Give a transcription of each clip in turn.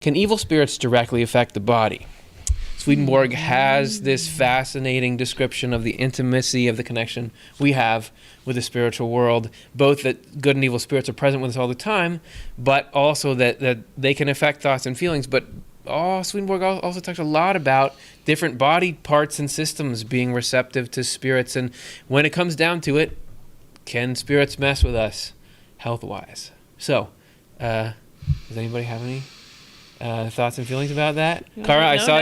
Can evil spirits directly affect the body? Swedenborg has this fascinating description of the intimacy of the connection we have with the spiritual world, both that good and evil spirits are present with us all the time, but also that they can affect thoughts and feelings. But Swedenborg also talks a lot about different body parts and systems being receptive to spirits. And when it comes down to it, can spirits mess with us health-wise? So, does anybody have any thoughts and feelings about that? Cara, I saw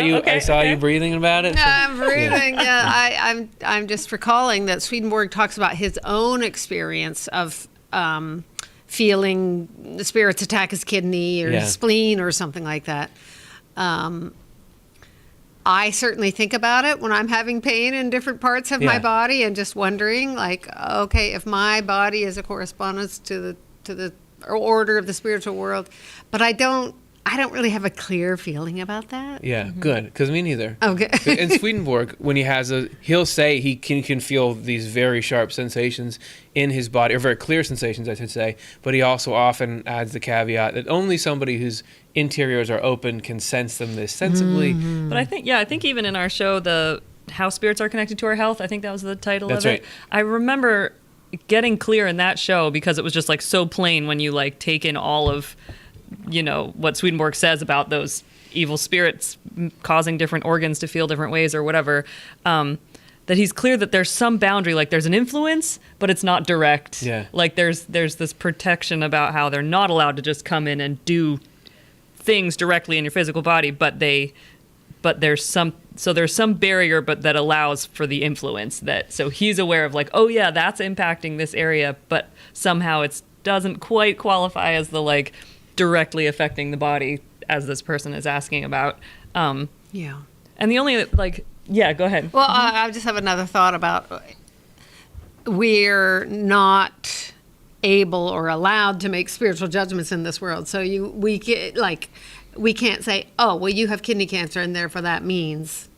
you breathing about it. So, I'm breathing. Yeah, I'm just recalling that Swedenborg talks about his own experience of feeling the spirits attack his kidney or his spleen or something like that. I certainly think about it when I'm having pain in different parts of my body and just wondering, like, okay, if my body is a correspondence to the order of the spiritual world, but I don't really have a clear feeling about that. Yeah, good, because me neither. Okay. And Swedenborg, when he'll say he can feel these very sharp sensations in his body, or very clear sensations, I should say, but he also often adds the caveat that only somebody whose interiors are open can sense them this sensibly. Mm-hmm. But I think even in our show, how spirits are connected to our health, I think that was the title of it. Right. I remember getting clear in that show because it was just like so plain when you like take in all of what Swedenborg says about those evil spirits causing different organs to feel different ways or whatever, that he's clear that there's some boundary, like there's an influence, but it's not direct. Yeah. Like there's this protection about how they're not allowed to just come in and do things directly in your physical body, but there's some barrier, but that allows for the influence so he's aware of like, oh yeah, that's impacting this area, but somehow it doesn't quite qualify as the like directly affecting the body as this person is asking about. And the only go ahead. Well, I just have another thought about we're not able or allowed to make spiritual judgments in this world. So we can't say, oh, well, you have kidney cancer and therefore that means,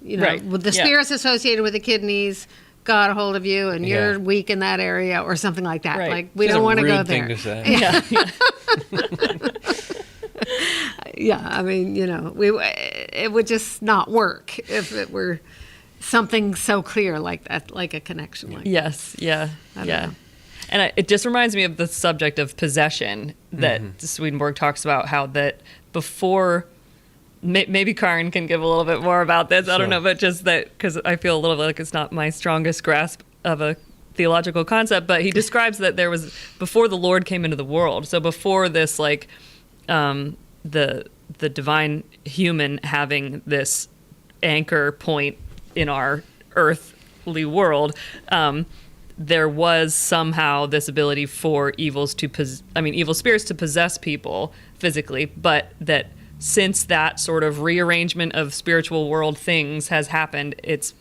with the spirits associated with the kidneys got a hold of you and you're weak in that area or something like that. Right. Like we don't want to go there. Thing to say. Yeah, I mean, it would just not work if it were something so clear like that, like a connection like that. Yeah. And it just reminds me of the subject of possession that Swedenborg talks about, how that before, maybe Karin can give a little bit more about this. I don't know, but just that, because I feel a little bit like it's not my strongest grasp of a theological concept, but he describes that there was, before the Lord came into the world, so before this, like, the divine human having this anchor point in our earthly world, there was somehow this ability for evil spirits to possess people physically, but that since that sort of rearrangement of spiritual world things has happened, that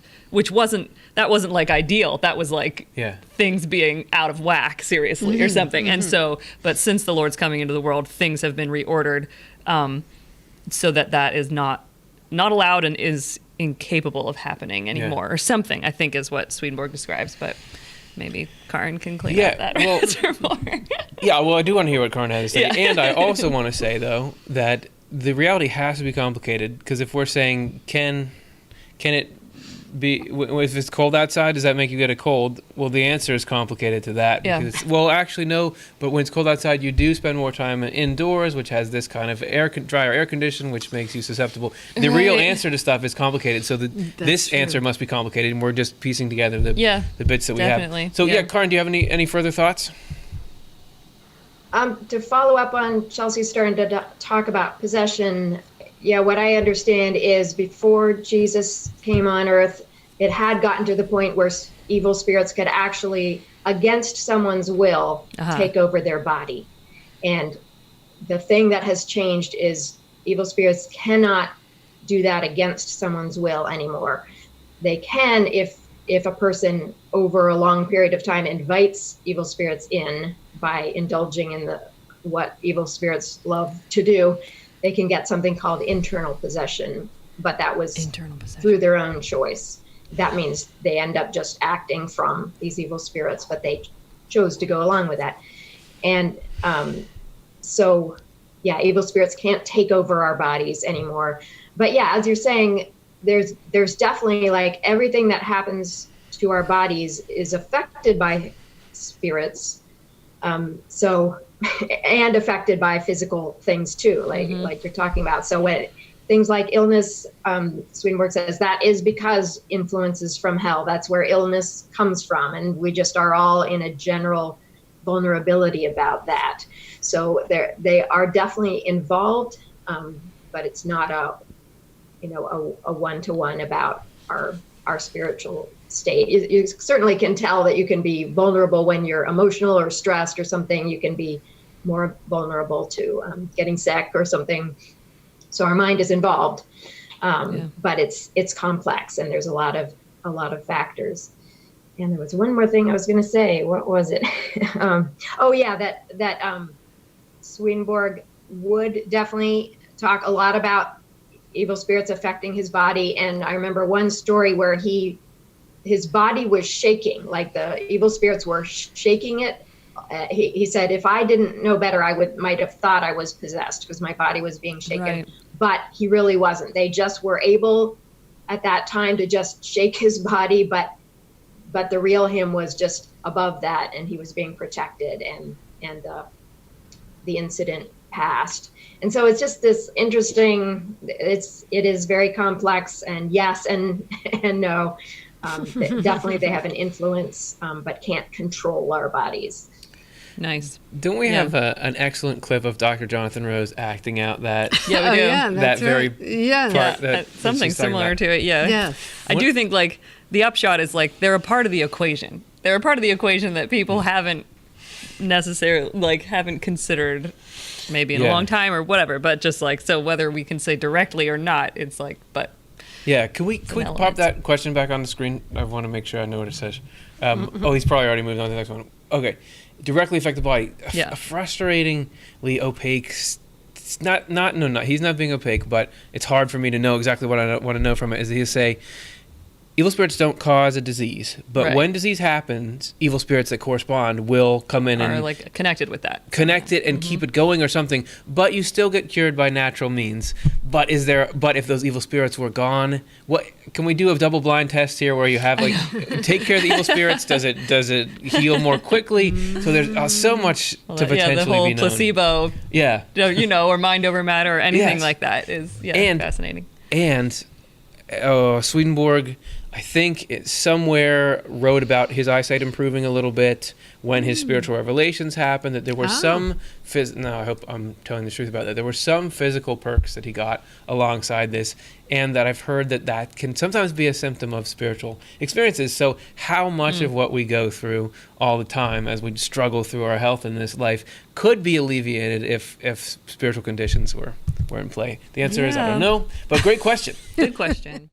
wasn't like ideal. That was like things being out of whack, seriously, or something. And so, but since the Lord's coming into the world, things have been reordered, so that is not allowed and is incapable of happening anymore, or something, I think is what Swedenborg describes. But maybe Karin can clean up that answer more. I do want to hear what Karin has to say. And I also want to say, though, that the reality has to be complicated, because if we're saying, can it be, if it's cold outside, does that make you get a cold? Well, the answer is complicated to that. Because, well, actually, no, but when it's cold outside, you do spend more time indoors, which has this kind of drier air condition, which makes you susceptible. The real answer to stuff is complicated, so this answer must be complicated, and we're just piecing together the bits that we have. So, Karin, do you have any further thoughts? To follow up on Chelsea starting to talk about possession, what I understand is before Jesus came on earth, it had gotten to the point where evil spirits could actually, against someone's will, take over their body. And the thing that has changed is evil spirits cannot do that against someone's will anymore. They can if a person over a long period of time invites evil spirits in by indulging in what evil spirits love to do. They can get something called internal possession, but that was through their own choice. That means they end up just acting from these evil spirits, but they chose to go along with that. And so yeah, evil spirits can't take over our bodies anymore. But yeah, as you're saying, there's definitely like everything that happens to our bodies is affected by spirits. So and affected by physical things too, like you're talking about. So when things like illness, Swedenborg says that is because influences from hell. That's where illness comes from, and we just are all in a general vulnerability about that. So they are definitely involved, but it's not a one-to-one about our spiritual state. You certainly can tell that you can be vulnerable when you're emotional or stressed or something. You can be more vulnerable to getting sick or something. So our mind is involved, but it's complex, and there's a lot of factors. And there was one more thing I was going to say. What was it? That Swedenborg would definitely talk a lot about evil spirits affecting his body. And I remember one story where his body was shaking, like the evil spirits were shaking it. He said, if I didn't know better, I might have thought I was possessed because my body was being shaken. Right. But he really wasn't. They just were able at that time to just shake his body, but the real him was just above that, and he was being protected, and the incident passed. And so it's just this interesting, it is very complex, and yes and no. Definitely they have an influence, but can't control our bodies. Nice. Don't we have an excellent clip of Dr. Jonathan Rose acting out that? Yeah, we do. That very part that something similar to it. Yeah. Yes. I do think like the upshot is like they're a part of the equation. They're a part of the equation that people haven't necessarily haven't considered maybe in a long time or whatever. But just like, so whether we can say directly or not, it's like, but. Yeah, can we pop that question back on the screen? I want to make sure I know what it says. Oh, he's probably already moved on to the next one. Okay, directly affect the body. Yeah. A frustratingly opaque. He's not being opaque, but it's hard for me to know exactly what I want to know from it. Is he'll say, evil spirits don't cause a disease, but when disease happens, evil spirits that correspond will come in and like connected with that, connect it and keep it going or something. But you still get cured by natural means. But if those evil spirits were gone, what can we do a double blind test here where you have take care of the evil spirits? Does it heal more quickly? So there's so much to potentially the whole be known. Placebo. Yeah. Or mind over matter or anything like that is fascinating. And Swedenborg, I think somewhere wrote about his eyesight improving a little bit when his spiritual revelations happened, that there were some I hope I'm telling the truth about that. There were some physical perks that he got alongside this, and that I've heard that can sometimes be a symptom of spiritual experiences. So how much of what we go through all the time as we struggle through our health in this life could be alleviated if spiritual conditions were in play? The answer is I don't know, but great question. Good question.